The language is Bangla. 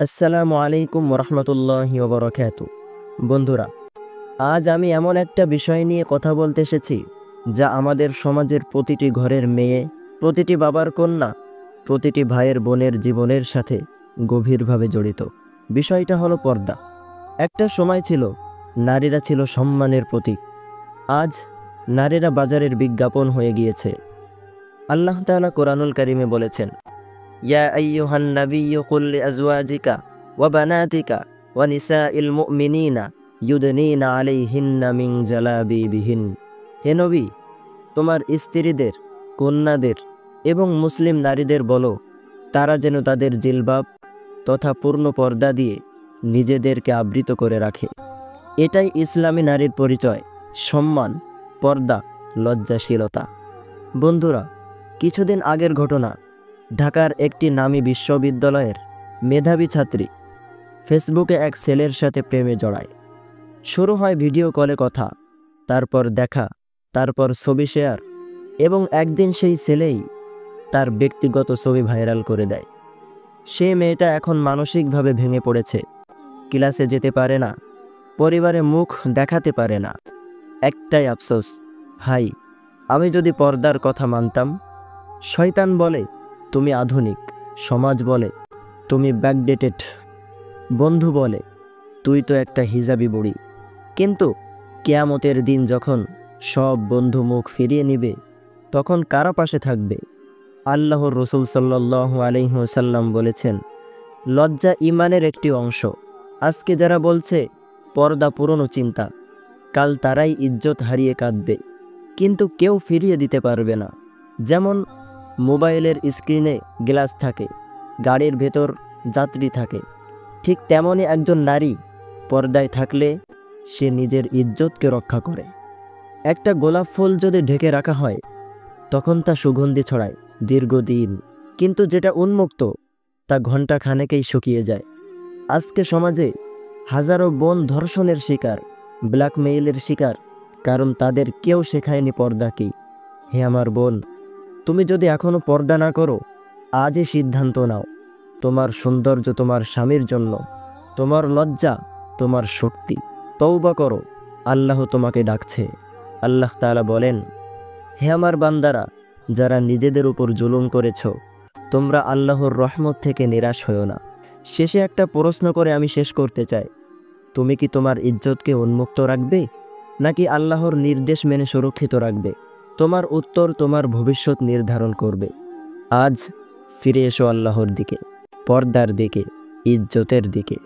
আসসালামু আলাইকুম ওরহমতুল্লাহি ওবরাকাতু। বন্ধুরা, আজ আমি এমন একটা বিষয় নিয়ে কথা বলতে এসেছি যা আমাদের সমাজের প্রতিটি ঘরের মেয়ে, প্রতিটি বাবার কন্যা, প্রতিটি ভাইয়ের বোনের জীবনের সাথে গভীরভাবে জড়িত। বিষয়টা হলো পর্দা। একটা সময় ছিল নারীরা ছিল সম্মানের প্রতীক। আজ নারীরা বাজারের বিজ্ঞাপন হয়ে গিয়েছে। আল্লাহ তাআলা কোরআনুল কারিমে বলেছেন, ইয়া আইয়ুহান নাবিয়্যু কুল লিআজওয়াজিকা ওয়া বানাতিকা ওয়া নিসাইল মুমিনিনা ইউদনিনা আলাইহিন্না মিন জালাবিবিহিন। হে নবী, তোমার স্ত্রীদের, কন্যাদের এবং মুসলিম নারীদের বলো তারা যেন তাদের জিলবাব তথা পূর্ণ পর্দা দিয়ে নিজেদেরকে আবৃত করে রাখে। এটাই ইসলামী নারীর পরিচয়, সম্মান, পর্দা, লজ্জাশীলতা। বন্ধুরা, কিছুদিন আগের ঘটনা। ঢাকার একটি নামী বিশ্ববিদ্যালয়ের মেধাবী ছাত্রী ফেসবুকে এক ছেলের সাথে প্রেমে জড়ায়। শুরু হয় ভিডিও কলে কথা, তারপর দেখা, তারপর ছবি শেয়ার, এবং একদিন সেই ছেলেই তার ব্যক্তিগত ছবি ভাইরাল করে দেয়। সে মেয়েটা এখন মানসিকভাবে ভেঙে পড়েছে। ক্লাসে যেতে পারে না, পরিবারে মুখ দেখাতে পারে না। একটাই আফসোস, হাই, আমি যদি পর্দার কথা মানতাম। শয়তান বলে তুমি আধুনিক, সমাজ বলে তুমি ব্যাকডেটেড, বন্ধু বলে তুই তো একটা হিজাবি বুড়ি। কিন্তু কিয়ামতের দিন যখন সব বন্ধু মুখ ফিরিয়ে নিবে, তখন কারা পাশে থাকবে? আল্লাহর রসুল সাল্লাল্লাহু আলাইহি ওয়াসাল্লাম বলেছেন, লজ্জা ঈমানের একটি অংশ। আজকে যারা বলছে পর্দা পুরনো চিন্তা, কাল তারাই ইজ্জত হারিয়ে কাঁদবে, কিন্তু কেউ ফিরিয়ে দিতে পারবে না। যেমন মোবাইলের স্ক্রিনে গ্লাস থাকে, গাড়ির ভেতর যাত্রী থাকে, ঠিক তেমনই একজন নারী পর্দায় থাকলে সে নিজের ইজ্জতকে রক্ষা করে। একটা গোলাপ ফুল যদি ঢেকে রাখা হয় তখন তা সুগন্ধি ছড়ায় দীর্ঘদিন, কিন্তু যেটা উন্মুক্ত তা ঘণ্টা খানেকেই শুকিয়ে যায়। আজকে সমাজে হাজারো বোন ধর্ষণের শিকার, ব্ল্যাকমেইলের শিকার, কারণ তাদের কেউ শেখায়নি পর্দা কী। হে আমার বোন, তুমি যদি এখনো পর্দা না করো, আজই সিদ্ধান্ত নাও। তোমার সৌন্দর্য তোমার স্বামীর জন্য, তোমার লজ্জা তোমার শক্তি। তওবা করো, আল্লাহ তোমাকে ডাকছে। আল্লাহ তাআলা বলেন, হে আমার বান্দারা, যারা নিজেদের উপর জুলুম করেছ, তোমরা আল্লাহর রহমত থেকে নিরাশ হও না। শেষে একটা প্রশ্ন করে আমি শেষ করতে চাই, তুমি কি তোমার ইজ্জতকে উন্মুক্ত রাখবে, নাকি আল্লাহর নির্দেশ মেনে সুরক্ষিত রাখবে? তোমার উত্তর তোমার ভবিষ্যৎ নির্ধারণ করবে। আজ ফিরে এসো আল্লাহর দিকে, পর্দার দিকে, ইজ্জতের দিকে।